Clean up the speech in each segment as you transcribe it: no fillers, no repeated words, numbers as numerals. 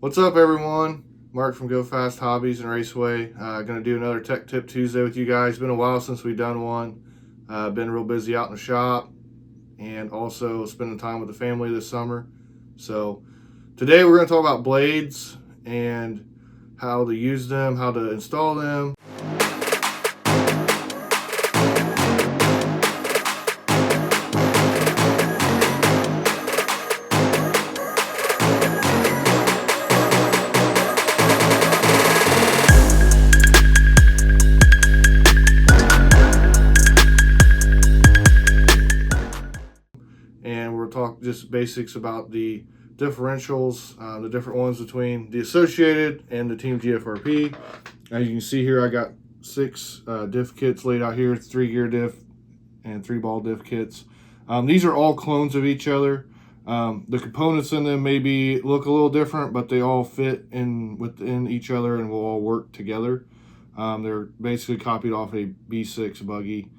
What's up, everyone? Mark from Go Fast Hobbies and Raceway. Going to do another Tech Tip Tuesday with you guys. Been a while since we've done one. Been real busy out in the shop and also spending time with the family this summer. So today we're going to talk about blades and how to use them, how to install them. And we'll talk just basics about the differentials, the different ones between the Associated and the Team GFRP. As you can see here, I got 6 diff kits laid out here, 3 gear diff and 3 ball diff kits. These are all clones of each other. The components in them maybe look a little different, but they all fit in within each other and will all work together. They're basically copied off a B6 buggy.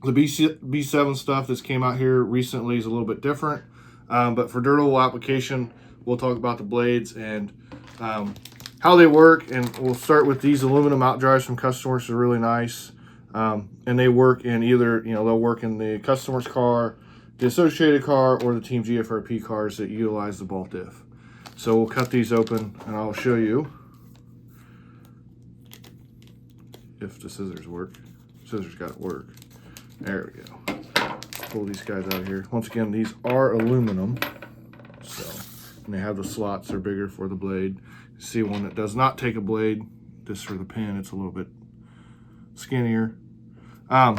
The B7 stuff that's came out here recently is a little bit different, but for durable application, we'll talk about the blades and how they work, and we'll start with these aluminum Outdrives from customers. They're really nice, and they work in either, they'll work in the customer's car, the Associated car, or the Team GFRP cars that utilize the ball diff. So we'll cut these open, and I'll show you if the scissors work. Scissors got to work. There we go. Pull these guys out of here. Once again, these are aluminum, and they have the slots. They're bigger for the blade. You see one that does not take a blade. This for the pin, it's a little bit skinnier. And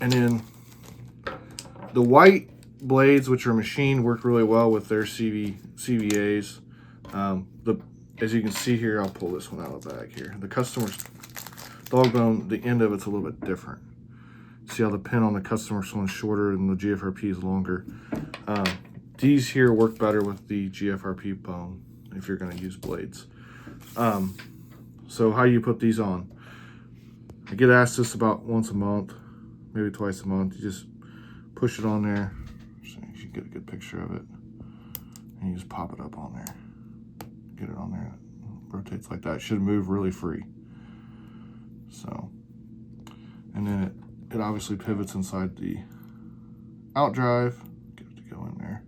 then the white blades, which are machined, work really well with their CVAs. As you can see here, I'll pull this one out of the bag here. The customer's dog bone, the end of it's a little bit different. See how the pin on the customer's one's shorter and the GFRP is longer. These here work better with the GFRP bone if you're going to use blades. So how you put these on? I get asked this about once a month, maybe twice a month. You just push it on there, so you should get a good picture of it, and you just pop it up on there. Get it on there. It rotates like that. It should move really free. So, and then it obviously pivots inside the Outdrive. Get it to go in there.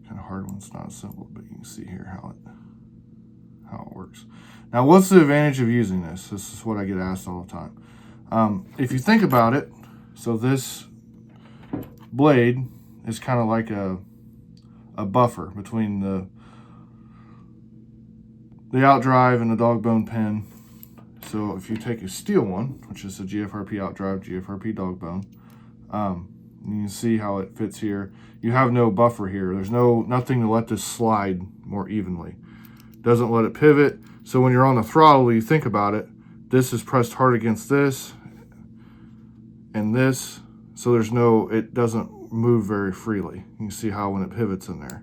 Kind of hard when it's not assembled, but you can see here how it works. Now, what's the advantage of using this? This is what I get asked all the time. If you think about it, so this blade is kind of like a buffer between the Outdrive and the dog bone pin. So if you take a steel one, which is a GFRP Outdrive, GFRP dog bone, you can see how it fits here. You have no buffer here. There's nothing to let this slide more evenly. Doesn't let it pivot. So when you're on the throttle, you think about it, this is pressed hard against this and this. So it doesn't move very freely. You can see how when it pivots in there.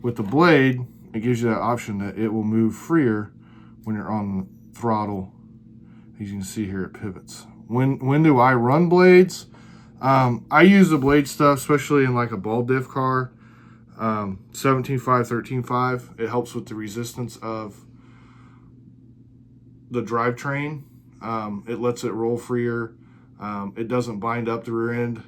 With the blade, it gives you that option that it will move freer when you're on the throttle. As you can see here, it pivots. When do I run blades? I use the blade stuff, especially in like a ball diff car. 17.5, 13.5. It helps with the resistance of the drivetrain. It lets it roll freer. It doesn't bind up the rear end,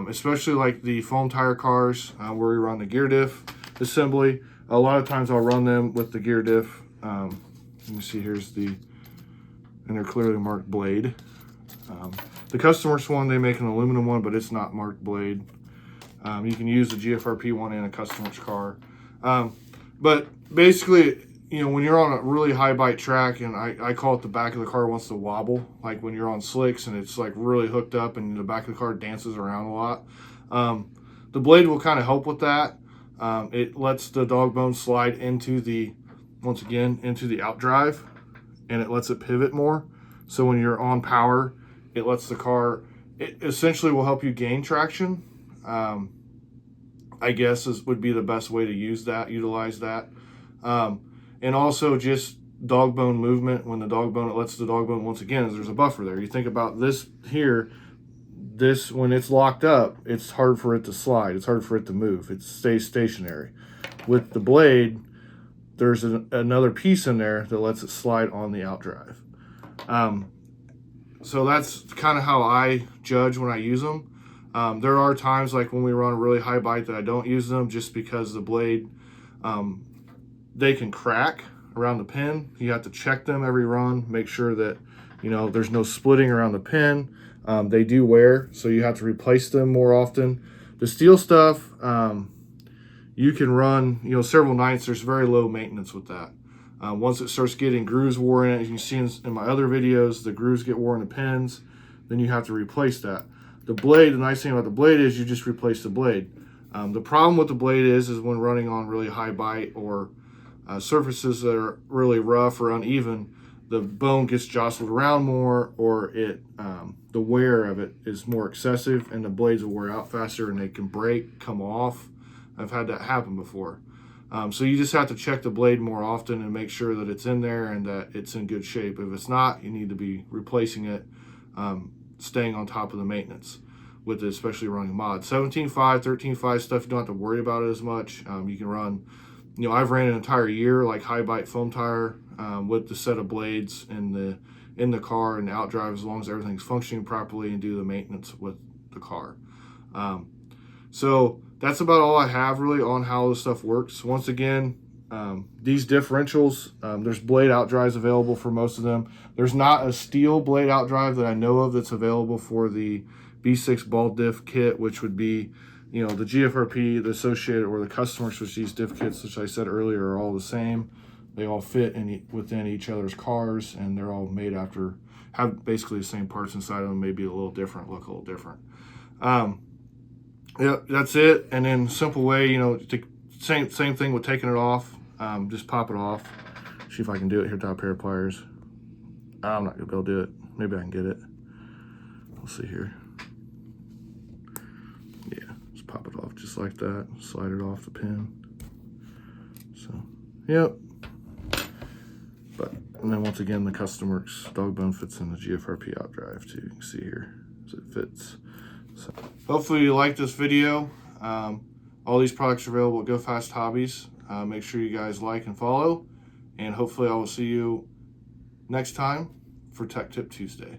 especially like the foam tire cars where we run the gear diff assembly. A lot of times I'll run them with the gear diff. You can see here's and they're clearly marked blade. The customer's one, they make an aluminum one, but it's not marked blade. You can use the GFRP one in a customer's car. But basically, when you're on a really high bite track, and I call it the back of the car wants to wobble, like when you're on slicks and it's like really hooked up and the back of the car dances around a lot. The blade will kind of help with that. It lets the dog bone slide into the Outdrive, and it lets it pivot more. So when you're on power, it lets the car, it essentially will help you gain traction. I guess would be the best way to utilize that. And also just dog bone movement. When the dog bone, it lets the dog bone, once again, there's a buffer there. You think about this here, this, when it's locked up, it's hard for it to slide. It's hard for it to move. It stays stationary. With the blade, there's another piece in there that lets it slide on the Outdrive. So that's kind of how I judge when I use them. There are times like when we run a really high bite that I don't use them just because the blade, they can crack around the pin. You have to check them every run, make sure that, you know, there's no splitting around the pin. They do wear, so you have to replace them more often. The steel stuff, you can run, you know, several nights. There's very low maintenance with that. Once it starts getting grooves worn in it, as you see in my other videos, the grooves get worn in the pins, then you have to replace that. The blade, the nice thing about the blade is you just replace the blade. The problem with the blade is when running on really high bite or surfaces that are really rough or uneven, the bone gets jostled around more, or the wear of it is more excessive, and the blades will wear out faster and they can break, come off. I've had that happen before. So you just have to check the blade more often and make sure that it's in there and that it's in good shape. If it's not, you need to be replacing it, staying on top of the maintenance with it, especially running mods. 17.5, 13.5 stuff, you don't have to worry about it as much. You can run, you know, I've ran an entire year like high bite foam tire with the set of blades in the car and the Outdrive, as long as everything's functioning properly, and do the maintenance with the car. So that's about all I have really on how this stuff works. Once again, these differentials, there's blade Outdrives available for most of them. There's not a steel blade Outdrive that I know of that's available for the B6 ball diff kit, which would be, you know, the GFRP, the associated, or the customer switch. These diff kits, which I said earlier, are all the same. They all fit within each other's cars, and they're all made after, have basically the same parts inside of them, maybe a little different, look a little different. Yeah, that's it. And then simple way, you know, same thing with taking it off. Just pop it off. See if I can do it here without a pair of pliers. I'm not gonna be able to do it. Maybe I can get it. We'll see here. Yeah, just pop it off just like that. Slide it off the pin. So, yep. And then once again, the Customworks dog bone fits in the GFRP Outdrive too. You can see here, so it fits. So hopefully you like this video. All these products are available at Go Fast Hobbies. Make sure you guys like and follow, and hopefully I will see you next time for Tech Tip Tuesday.